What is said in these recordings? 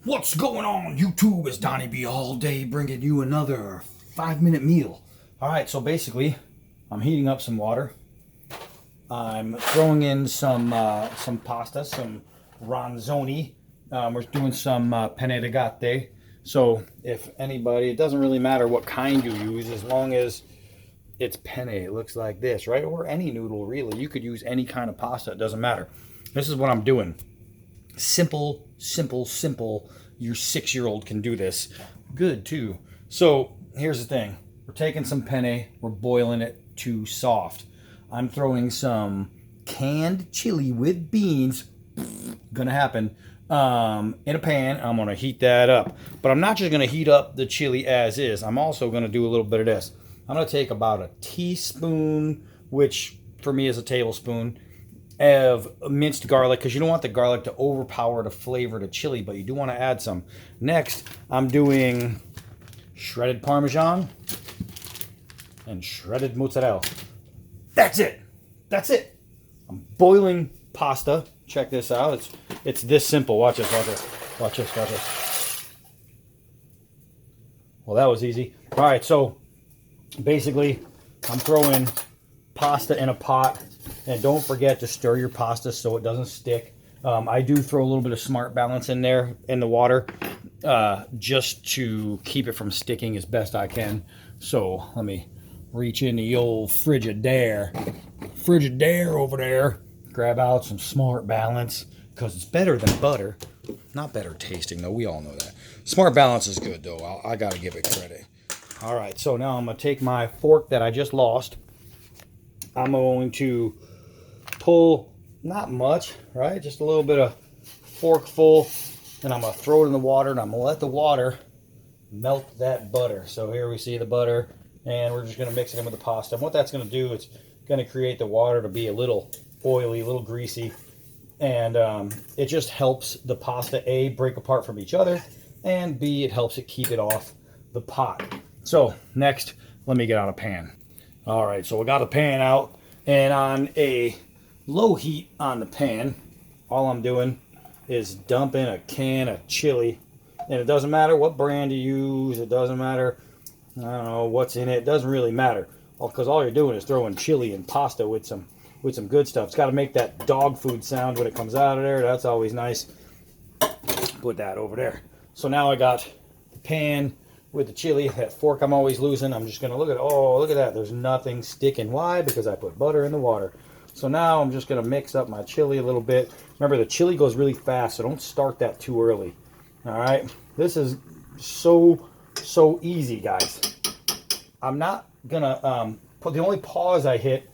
What's going on, YouTube? It's Donnie B all day bringing you another 5-minute meal. All right, so basically, I'm heating up some water. I'm throwing in some pasta, some ronzoni. We're doing some penne rigate. So if anybody, it doesn't really matter what kind you use as long as it's penne. It looks like this, right? Or any noodle, really. You could use any kind of pasta. It doesn't matter. This is what I'm doing. Simple, simple, simple. Your 6-year-old can do this. Good, too. So, here's the thing. We're taking some penne. We're boiling it to soft. I'm throwing some canned chili with beans. Gonna happen. In a pan. I'm gonna heat that up. But I'm not just gonna heat up the chili as is. I'm also gonna do a little bit of this. I'm gonna take about a teaspoon, which for me is a tablespoon, of minced garlic, because you don't want the garlic to overpower the flavor of the chili, but you do want to add some. Next, I'm doing shredded Parmesan and shredded mozzarella. That's it. That's it. I'm boiling pasta. Check this out. It's this simple. Watch this. Watch this. Watch this. Watch this. Well, that was easy. All right, so basically, I'm throwing pasta in a pot. And don't forget to stir your pasta so it doesn't stick. I do throw a little bit of Smart Balance in there in the water just to keep it from sticking as best I can. So let me reach in the old Frigidaire over there. Grab out some Smart Balance because it's better than butter. Not better tasting though. We all know that. Smart Balance is good though. I got to give it credit. All right. So now I'm going to take my fork that I just lost. I'm going to pull, not much, right? Just a little bit of forkful, and I'm going to throw it in the water, and I'm going to let the water melt that butter. So here we see the butter, and we're just going to mix it in with the pasta. And what that's going to do, it's going to create the water to be a little oily, a little greasy, and it just helps the pasta, A, break apart from each other, and B, it helps it keep it off the pot. So next, let me get out a pan. All right, so we got the pan out, and on a low heat on the pan, all I'm doing is dumping a can of chili. And it doesn't matter what brand you use. It doesn't matter, I don't know, what's in it. It doesn't really matter, because all you're doing is throwing chili and pasta with some good stuff. It's got to make that dog food sound when it comes out of there. That's always nice. Put that over there. So now I got the pan with the chili. That fork I'm always losing. I'm just going to look at that. There's nothing sticking. Why? Because I put butter in the water. So now I'm just going to mix up my chili a little bit. Remember, the chili goes really fast, so don't start that too early. All right? This is so easy, guys. I'm not going to put the only pause I hit.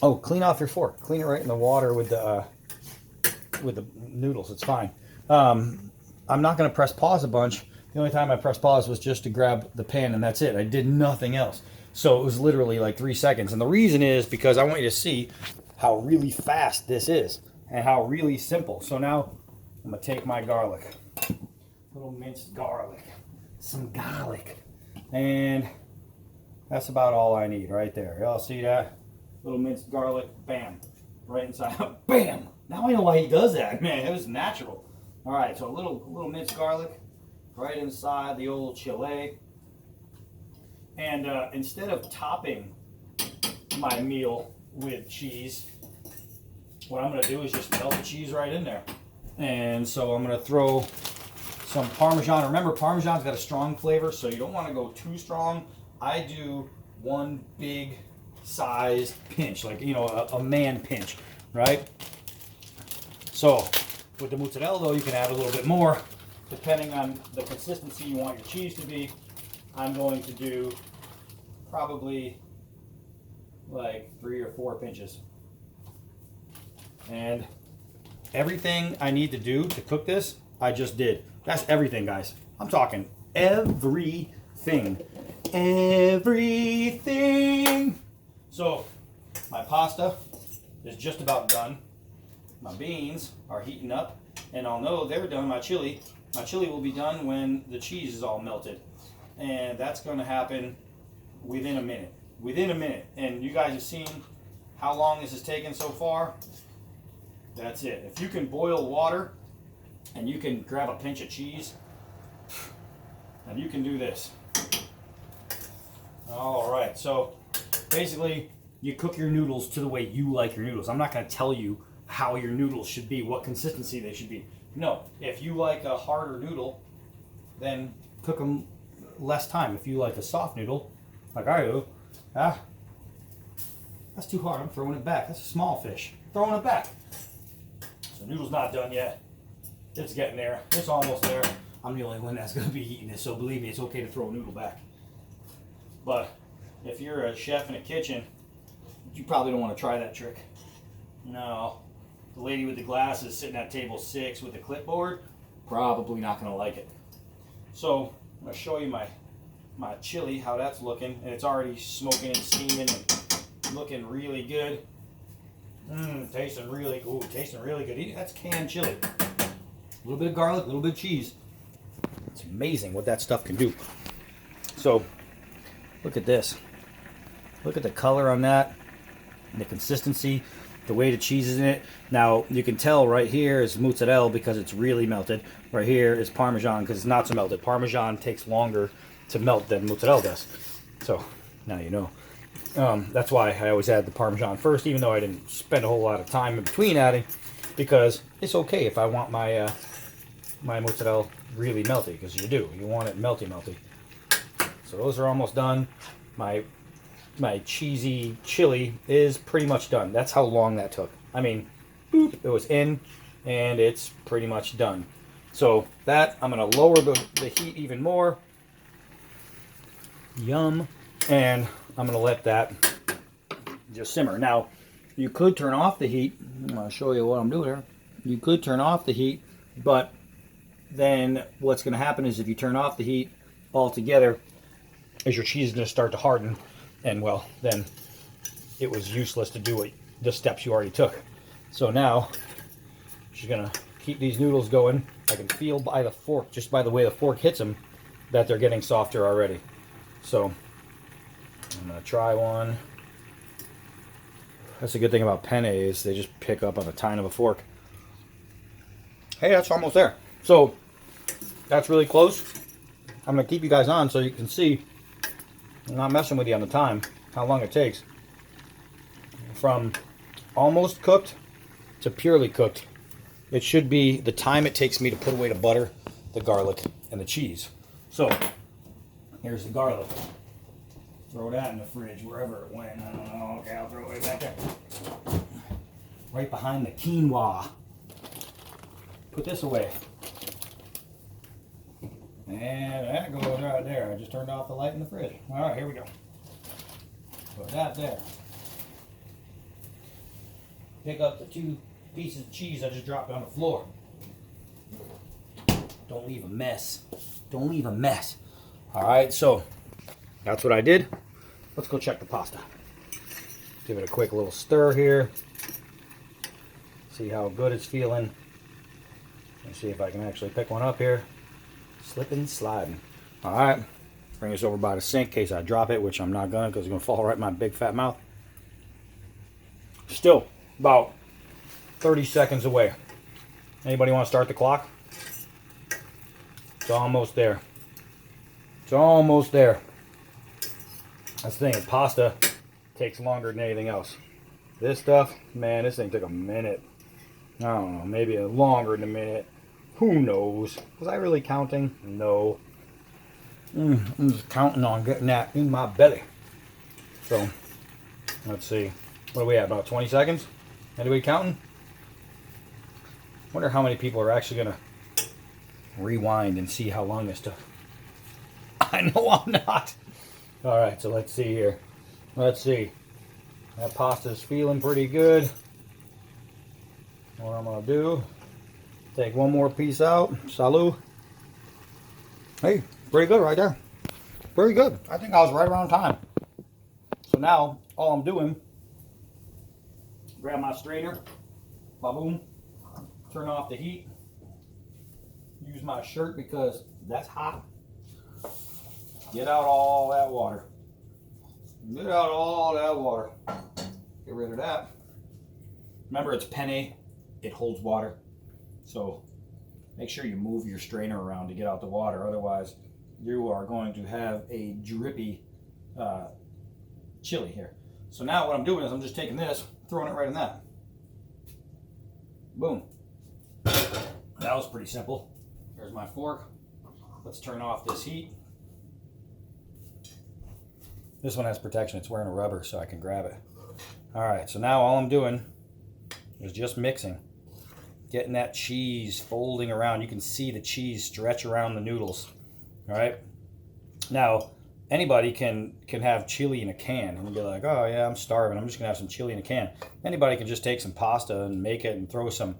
Oh, clean off your fork. Clean it right in the water with the noodles. It's fine. I'm not going to press pause a bunch. The only time I pressed pause was just to grab the pan, and that's it. I did nothing else. So it was literally like 3 seconds. And the reason is because I want you to see how really fast this is and how really simple. So now I'm going to take my garlic, little minced garlic, some garlic, and that's about all I need right there. Y'all see that? Little minced garlic, bam, right inside. Bam! Now I know why he does that, man. It was natural. All right, so a little minced garlic right inside the old chili. And instead of topping my meal with cheese, what I'm going to do is just melt the cheese right in there. And so I'm going to throw some Parmesan. Remember, Parmesan's got a strong flavor, so you don't want to go too strong. I do one big size pinch, like, you know, a man pinch, right? So with the mozzarella, though, you can add a little bit more. Depending on the consistency you want your cheese to be, I'm going to do probably like 3 or 4 pinches. And everything I need to do to cook this, I just did. That's everything, guys. I'm talking everything. Everything. So my pasta is just about done. My beans are heating up, and I'll know they're done. My chili will be done when the cheese is all melted. And that's going to happen within a minute. And you guys have seen how long this has taken so far. That's it. If you can boil water and you can grab a pinch of cheese, and you can do this. All right, so basically you cook your noodles to the way you like your noodles. I'm not going to tell you how your noodles should be, what consistency they should be. No, if you like a harder noodle, then cook them less time. If you like a soft noodle, like I do, that's too hard. I'm throwing it back. That's a small fish. Throwing it back. So noodle's not done yet. It's getting there. It's almost there. I'm the only one that's going to be eating this, so believe me, it's okay to throw a noodle back. But if you're a chef in a kitchen, you probably don't want to try that trick. No. The lady with the glasses sitting at table 6 with the clipboard, probably not going to like it. So I'm going to show you my chili, how that's looking. And it's already smoking and steaming and looking really good. Tasting really good. That's canned chili. A little bit of garlic, a little bit of cheese. It's amazing what that stuff can do. So look at this. Look at the color on that, and the consistency, the way the cheese is in it. Now, you can tell right here is mozzarella because it's really melted. Right here is Parmesan because it's not so melted. Parmesan takes longer to melt than mozzarella does. So, now you know. That's why I always add the Parmesan first, even though I didn't spend a whole lot of time in between adding, because it's okay if I want my my mozzarella really melty, because you do. You want it melty. So those are almost done. My cheesy chili is pretty much done. That's how long that took. I mean, boop, it was in, and it's pretty much done. So that, I'm going to lower the heat even more. Yum. And I'm going to let that just simmer. Now, you could turn off the heat. I'm going to show you what I'm doing here. You could turn off the heat, but then what's going to happen is if you turn off the heat altogether, is your cheese is going to start to harden, and well, then it was useless to do the steps you already took. So now, she's going to keep these noodles going. I can feel by the fork, just by the way the fork hits them, that they're getting softer already. So I'm going to try one. That's the good thing about penne is they just pick up on the tine of a fork. Hey, that's almost there. So that's really close. I'm going to keep you guys on so you can see. I'm not messing with you on the time, how long it takes. From almost cooked to purely cooked, it should be the time it takes me to put away the butter, the garlic, and the cheese. So, here's the garlic. Throw that in the fridge, wherever it went. I don't know. Okay, I'll throw it right back there. Right behind the quinoa. Put this away. And that goes right there. I just turned off the light in the fridge. All right, here we go. Put that there. Pick up the 2 pieces of cheese I just dropped on the floor. Don't leave a mess. Don't leave a mess. All right, so that's what I did. Let's go check the pasta. Give it a quick little stir here. See how good it's feeling. Let's see if I can actually pick one up here. Slipping, sliding. All right, bring this over by the sink in case I drop it, which I'm not gonna, because it's gonna fall right in my big fat mouth. Still about 30 seconds away. Anybody want to start the clock? It's almost there. It's almost there. That's the thing, pasta takes longer than anything else. This stuff, man, this thing took a minute. I don't know, maybe longer than a minute. Who knows? Was I really counting? No. I'm just counting on getting that in my belly. So, let's see. What do we have? About 20 seconds? Anybody counting? Wonder how many people are actually going to rewind and see how long this took. I know I'm not. All right, so let's see here. Let's see. That pasta's feeling pretty good. What I'm going to do, take one more piece out. Salud. Hey, pretty good right there. Pretty good. I think I was right around time. So now, all I'm doing, grab my strainer, ba-boom, turn off the heat, use my shirt because that's hot. Get out all that water. Get out all that water. Get rid of that. Remember, it's penne. It holds water. So make sure you move your strainer around to get out the water. Otherwise, you are going to have a drippy chili here. So now what I'm doing is I'm just taking this, throwing it right in that. Boom. That was pretty simple. There's my fork. Let's turn off this heat. This one has protection. It's wearing a rubber so I can grab it. All right, so now all I'm doing is just mixing. Getting that cheese folding around. You can see the cheese stretch around the noodles. All right. Now, anybody can have chili in a can and be like, oh yeah, I'm starving. I'm just gonna have some chili in a can. Anybody can just take some pasta and make it and throw some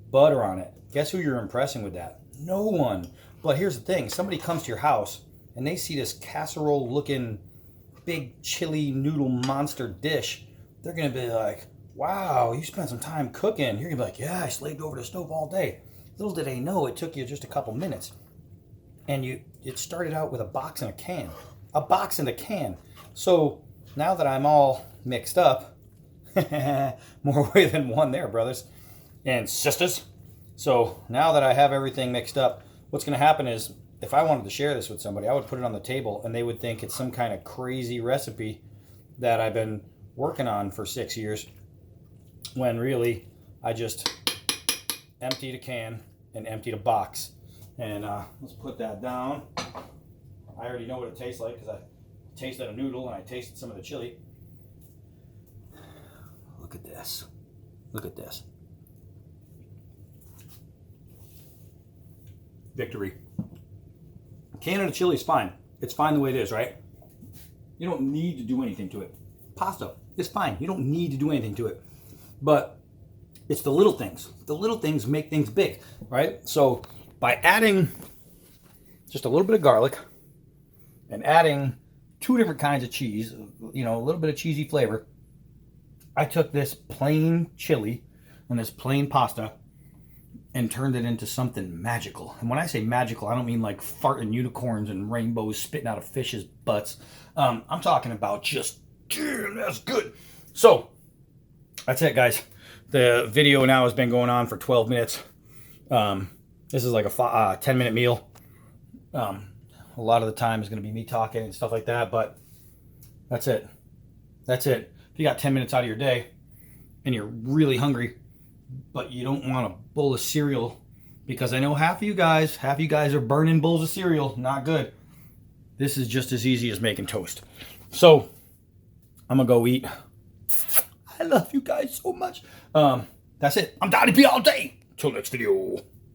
butter on it. Guess who you're impressing with that? No one. But here's the thing. Somebody comes to your house and they see this casserole looking big chili noodle monster dish. They're gonna be like, wow, you spent some time cooking. You're gonna be like, yeah, I slaved over the stove all day. Little did they know it took you just a couple minutes. And it started out with a box and a can. A box and a can. So now that I'm all mixed up, more way than one there, brothers and sisters. So now that I have everything mixed up, what's gonna happen is if I wanted to share this with somebody, I would put it on the table and they would think it's some kind of crazy recipe that I've been working on for 6 years, when really I just emptied a can and emptied a box. And let's put that down. I already know what it tastes like because I tasted a noodle and I tasted some of the chili. Look at this. Look at this. Victory. Canada chili is fine. It's fine the way it is, right? You don't need to do anything to it. Pasta is fine. You don't need to do anything to it. But it's the little things. The little things make things big, right? So by adding just a little bit of garlic and adding 2 different kinds of cheese, you know, a little bit of cheesy flavor, I took this plain chili and this plain pasta and turned it into something magical. And when I say magical, I don't mean like farting unicorns and rainbows spitting out of fish's butts. I'm talking about just, damn, that's good. So that's it, guys. The video now has been going on for 12 minutes. This is like a 10-minute meal. A lot of the time is going to be me talking and stuff like that, but that's it. That's it. If you got 10 minutes out of your day and you're really hungry, but you don't want a bowl of cereal, because I know half of you guys are burning bowls of cereal. Not good. This is just as easy as making toast. So I'm going to go eat. I love you guys so much. That's it. I'm Daddy P all day. Till next video.